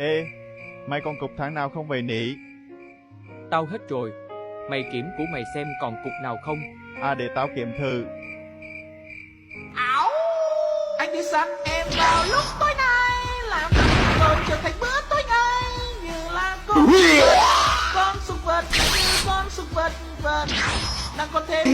Ê, mày còn cục thằng nào không vậy nị? Tao hết rồi. Mày kiểm của mày xem còn cục nào không. À, để tao kiểm thử. Ảo, anh đi săn em vào lúc tối nay, làm tôi trở thành bữa tối ngày như là con súc vật, như con súc vật, đang còn thêm